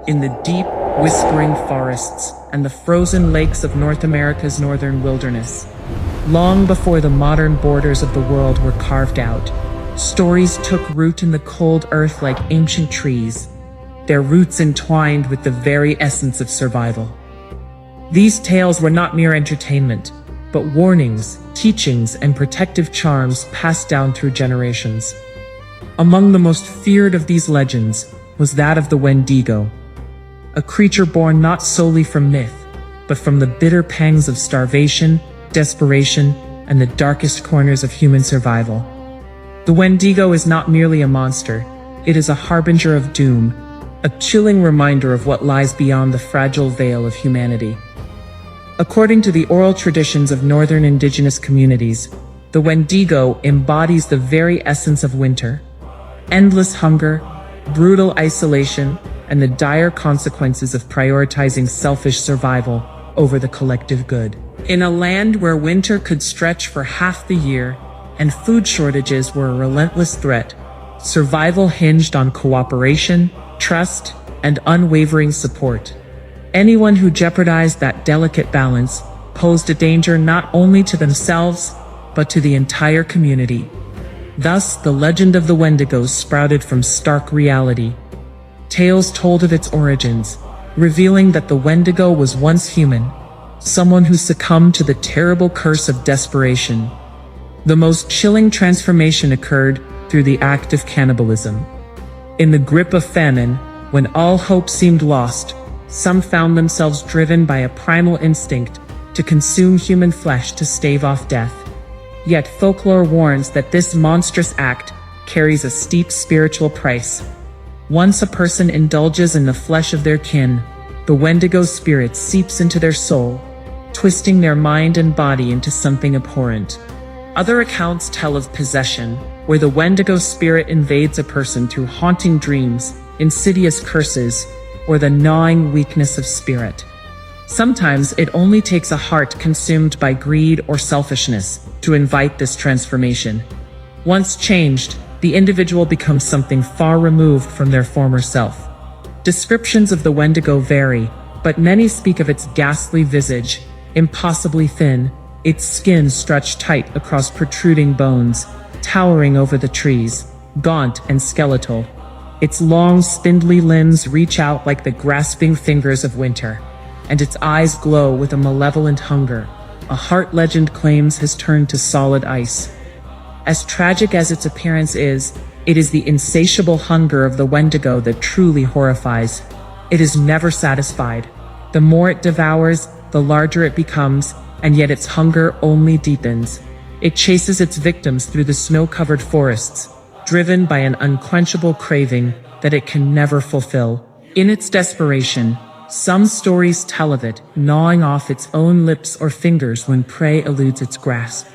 in the deep, whispering forests and the frozen lakes of North America's northern wilderness. Long before the modern borders of the world were carved out, stories took root in the cold earth like ancient trees, their roots entwined with the very essence of survival. These tales were not mere entertainment, but warnings, teachings, and protective charms passed down through generations. Among the most feared of these legends was that of the Wendigo, a creature born not solely from myth, but from the bitter pangs of starvation, desperation, and the darkest corners of human survival. The Wendigo is not merely a monster, it is a harbinger of doom, a chilling reminder of what lies beyond the fragile veil of humanity. According to the oral traditions of northern indigenous communities, the Wendigo embodies the very essence of winter: endless hunger, brutal isolation, and the dire consequences of prioritizing selfish survival over the collective good. In a land where winter could stretch for half the year and food shortages were a relentless threat, survival hinged on cooperation, trust, and unwavering support. Anyone who jeopardized that delicate balance posed a danger not only to themselves, but to the entire community. Thus, the legend of the Wendigo sprouted from stark reality. Tales told of its origins, revealing that the Wendigo was once human, someone who succumbed to the terrible curse of desperation. The most chilling transformation occurred through the act of cannibalism. In the grip of famine, when all hope seemed lost, some found themselves driven by a primal instinct to consume human flesh to stave off death. Yet folklore warns that this monstrous act carries a steep spiritual price. Once a person indulges in the flesh of their kin, the Wendigo spirit seeps into their soul, twisting their mind and body into something abhorrent. Other accounts tell of possession, where the Wendigo spirit invades a person through haunting dreams, insidious curses, or the gnawing weakness of spirit. Sometimes it only takes a heart consumed by greed or selfishness to invite this transformation. Once changed, the individual becomes something far removed from their former self. Descriptions of the Wendigo vary, but many speak of its ghastly visage, impossibly thin, its skin stretched tight across protruding bones, towering over the trees, gaunt and skeletal. Its long, spindly limbs reach out like the grasping fingers of winter, and its eyes glow with a malevolent hunger. A heart legend claims has turned to solid ice. As tragic as its appearance is, it is the insatiable hunger of the Wendigo that truly horrifies. It is never satisfied. The more it devours, the larger it becomes, and yet its hunger only deepens. It chases its victims through the snow-covered forests, driven by an unquenchable craving that it can never fulfill. In its desperation, some stories tell of it gnawing off its own lips or fingers when prey eludes its grasp.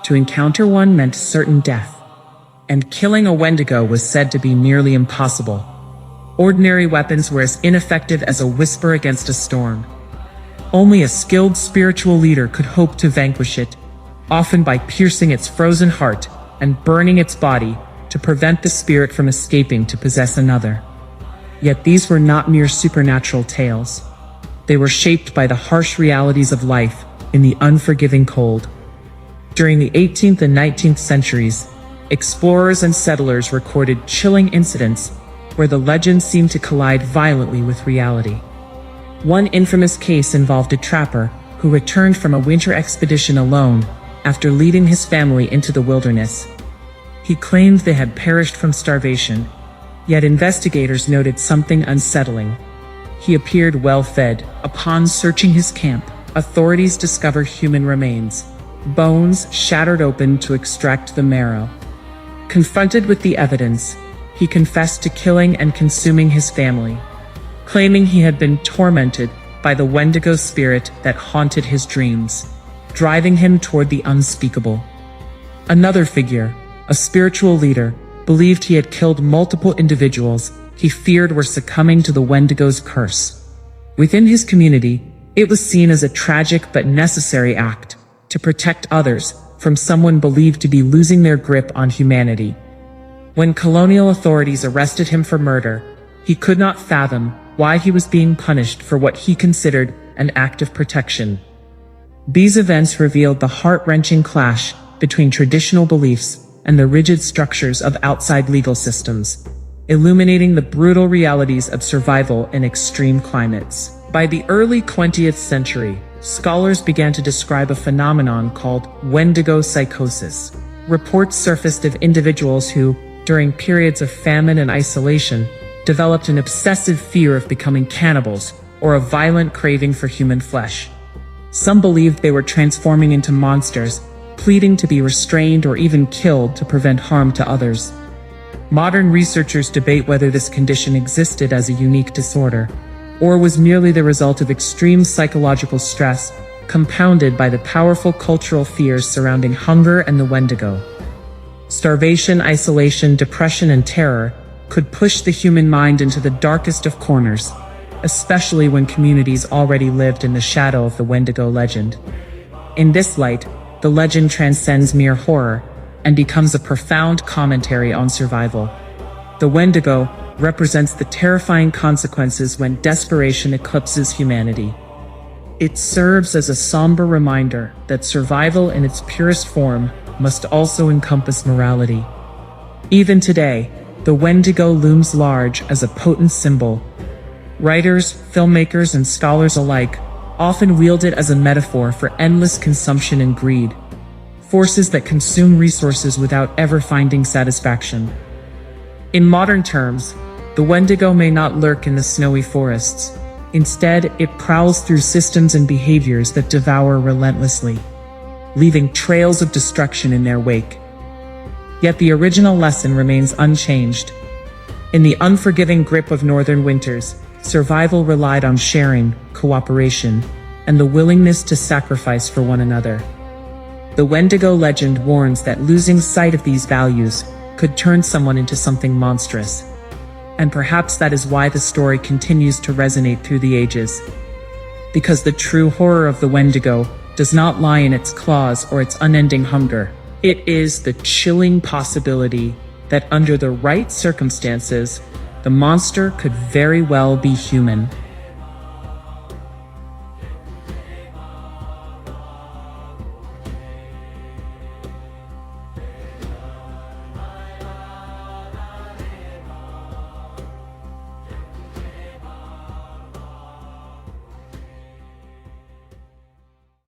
To encounter one meant certain death, and killing a Wendigo was said to be nearly impossible. Ordinary weapons were as ineffective as a whisper against a storm. Only a skilled spiritual leader could hope to vanquish it, often by piercing its frozen heart and burning its body to prevent the spirit from escaping to possess another. Yet these were not mere supernatural tales. They were shaped by the harsh realities of life in the unforgiving cold. During the 18th and 19th centuries, explorers and settlers recorded chilling incidents where the legends seemed to collide violently with reality. One infamous case involved a trapper who returned from a winter expedition alone after leading his family into the wilderness. He claimed they had perished from starvation, yet investigators noted something unsettling. He appeared well-fed. Upon searching his camp, authorities discovered human remains, bones shattered open to extract the marrow. Confronted with the evidence, he confessed to killing and consuming his family, claiming he had been tormented by the Wendigo spirit that haunted his dreams, driving him toward the unspeakable. Another figure, a spiritual leader, believed he had killed multiple individuals he feared were succumbing to the Wendigo's curse. Within his community, it was seen as a tragic but necessary act to protect others from someone believed to be losing their grip on humanity. When colonial authorities arrested him for murder, he could not fathom why he was being punished for what he considered an act of protection. These events revealed the heart-wrenching clash between traditional beliefs and the rigid structures of outside legal systems, illuminating the brutal realities of survival in extreme climates. By the early 20th century, scholars began to describe a phenomenon called Wendigo psychosis. Reports surfaced of individuals who, during periods of famine and isolation, developed an obsessive fear of becoming cannibals or a violent craving for human flesh. Some believed they were transforming into monsters, pleading to be restrained or even killed to prevent harm to others. Modern researchers debate whether this condition existed as a unique disorder, or was merely the result of extreme psychological stress, compounded by the powerful cultural fears surrounding hunger and the Wendigo. Starvation, isolation, depression, and terror could push the human mind into the darkest of corners, especially when communities already lived in the shadow of the Wendigo legend. In this light, the legend transcends mere horror and becomes a profound commentary on survival. The Wendigo represents the terrifying consequences when desperation eclipses humanity. It serves as a somber reminder that survival in its purest form must also encompass morality. Even today, the Wendigo looms large as a potent symbol. Writers, filmmakers, and scholars alike often wield it as a metaphor for endless consumption and greed, forces that consume resources without ever finding satisfaction. In modern terms, the Wendigo may not lurk in the snowy forests. Instead, it prowls through systems and behaviors that devour relentlessly, leaving trails of destruction in their wake. Yet the original lesson remains unchanged. In the unforgiving grip of northern winters, survival relied on sharing, cooperation, and the willingness to sacrifice for one another. The Wendigo legend warns that losing sight of these values could turn someone into something monstrous. And perhaps that is why the story continues to resonate through the ages. Because the true horror of the Wendigo does not lie in its claws or its unending hunger. It is the chilling possibility that under the right circumstances, the monster could very well be human.